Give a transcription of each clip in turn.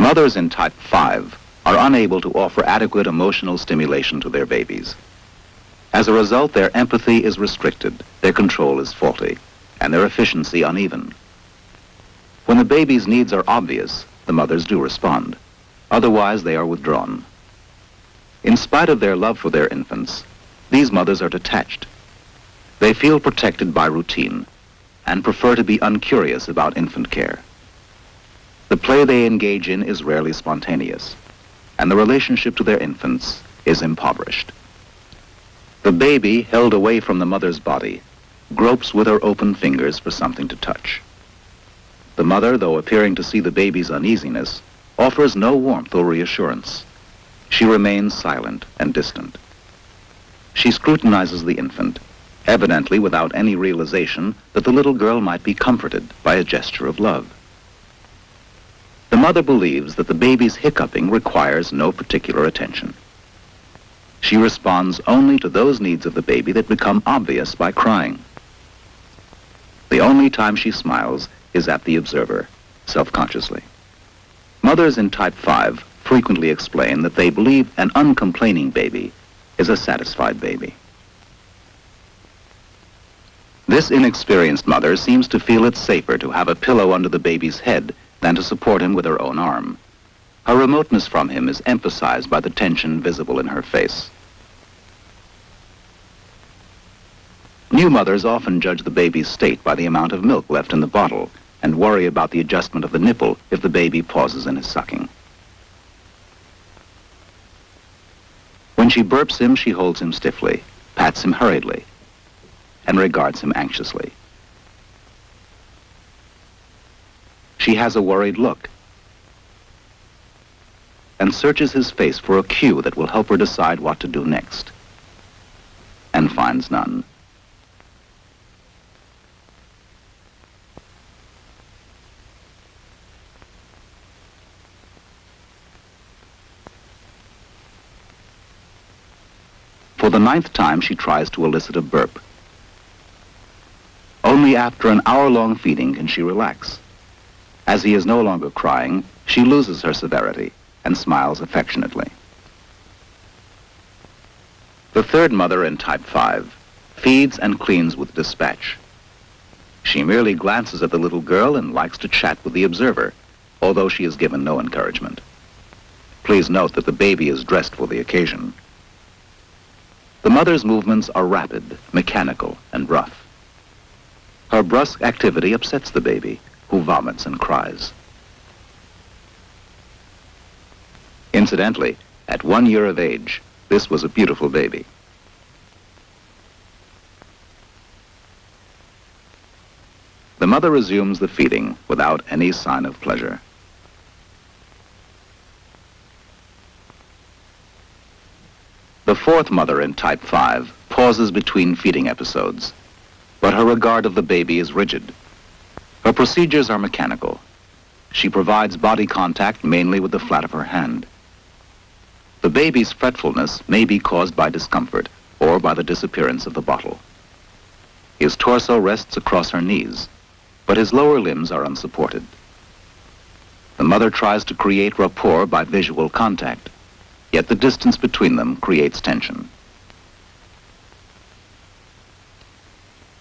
Mothers in type 5 are unable to offer adequate emotional stimulation to their babies. As a result, their empathy is restricted, their control is faulty, and their efficiency uneven. When the baby's needs are obvious, the mothers do respond. Otherwise, they are withdrawn. In spite of their love for their infants, these mothers are detached. They feel protected by routine and prefer to be uncurious about infant care. The play they engage in is rarely spontaneous, and the relationship to their infants is impoverished. The baby, held away from the mother's body, gropes with her open fingers for something to touch. The mother, though appearing to see the baby's uneasiness, offers no warmth or reassurance. She remains silent and distant. She scrutinizes the infant, evidently without any realization that the little girl might be comforted by a gesture of love. The mother believes that the baby's hiccuping requires no particular attention. She responds only to those needs of the baby that become obvious by crying. The only time she smiles is at the observer, self-consciously. Mothers in type 5 frequently explain that they believe an uncomplaining baby is a satisfied baby. This inexperienced mother seems to feel it safer to have a pillow under the baby's head than to support him with her own arm. Her remoteness from him is emphasized by the tension visible in her face. New mothers often judge the baby's state by the amount of milk left in the bottle and worry about the adjustment of the nipple if the baby pauses in his sucking. When she burps him, she holds him stiffly, pats him hurriedly, and regards him anxiously. She has a worried look and searches his face for a cue that will help her decide what to do next, and finds none. For the 9th time, she tries to elicit a burp. Only after an hour-long feeding can she relax. As he is no longer crying, she loses her severity and smiles affectionately. The 3rd mother in type 5 feeds and cleans with dispatch. She merely glances at the little girl and likes to chat with the observer, although she is given no encouragement. Please note that the baby is dressed for the occasion. The mother's movements are rapid, mechanical, and rough. Her brusque activity upsets the baby, who vomits and cries. Incidentally, at 1 year of age, this was a beautiful baby. The mother resumes the feeding without any sign of pleasure. The 4th mother in type 5 pauses between feeding episodes, but her regard of the baby is rigid. Her procedures are mechanical. She provides body contact mainly with the flat of her hand. The baby's fretfulness may be caused by discomfort or by the disappearance of the bottle. His torso rests across her knees, but his lower limbs are unsupported. The mother tries to create rapport by visual contact, yet the distance between them creates tension.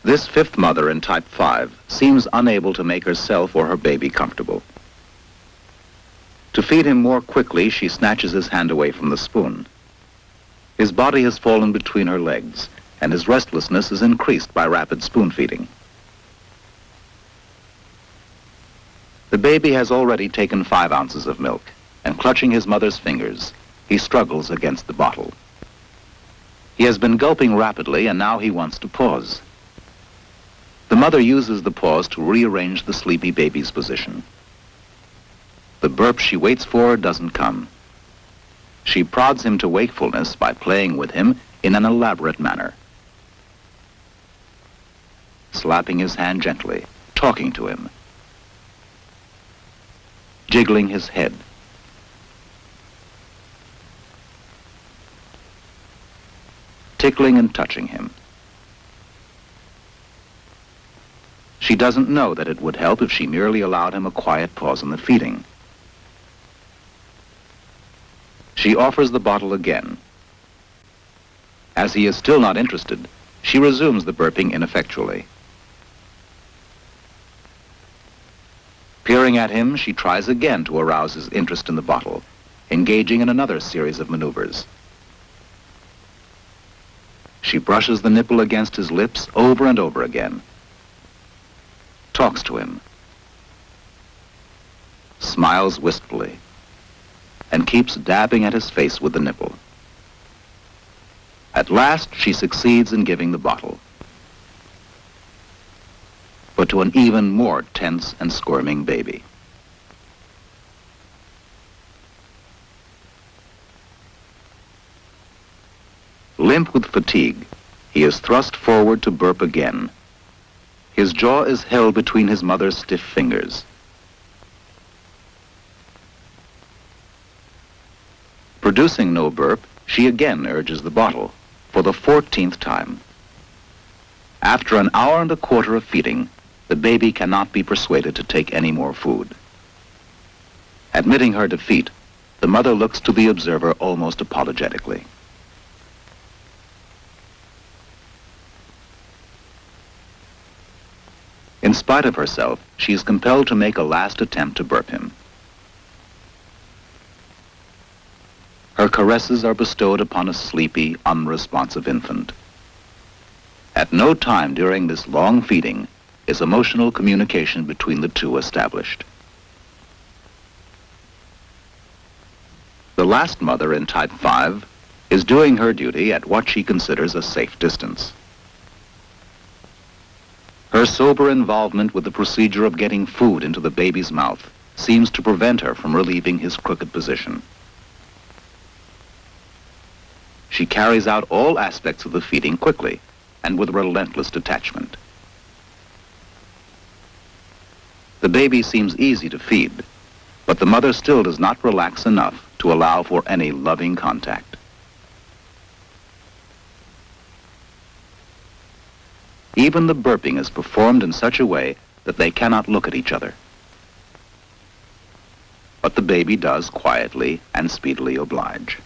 This 5th mother in type 5 seems unable to make herself or her baby comfortable. To feed him more quickly, she snatches his hand away from the spoon. His body has fallen between her legs, and his restlessness is increased by rapid spoon feeding. The baby has already taken 5 ounces of milk, and clutching his mother's fingers, he struggles against the bottle. He has been gulping rapidly, and now he wants to pause. The mother uses the pause to rearrange the sleepy baby's position. The burp she waits for doesn't come. She prods him to wakefulness by playing with him in an elaborate manner, slapping his hand gently, talking to him, jiggling his head, tickling and touching him. She doesn't know that it would help if she merely allowed him a quiet pause in the feeding. She offers the bottle again. As he is still not interested, she resumes the burping ineffectually. Peering at him, she tries again to arouse his interest in the bottle, engaging in another series of maneuvers. She brushes the nipple against his lips over and over again, talks to him, smiles wistfully, and keeps dabbing at his face with the nipple. At last, she succeeds in giving the bottle, but to an even more tense and squirming baby. Limp with fatigue, he is thrust forward to burp again. His jaw is held between his mother's stiff fingers. Producing no burp, she again urges the bottle, for the 14th time. After an hour and a quarter of feeding, the baby cannot be persuaded to take any more food. Admitting her defeat, the mother looks to the observer almost apologetically. In spite of herself, she is compelled to make a last attempt to burp him. Her caresses are bestowed upon a sleepy, unresponsive infant. At no time during this long feeding is emotional communication between the two established. The last mother in Type 5 is doing her duty at what she considers a safe distance. Her sober involvement with the procedure of getting food into the baby's mouth seems to prevent her from relieving his crooked position. She carries out all aspects of the feeding quickly and with relentless detachment. The baby seems easy to feed, but the mother still does not relax enough to allow for any loving contact. Even the burping is performed in such a way that they cannot look at each other. But the baby does quietly and speedily oblige.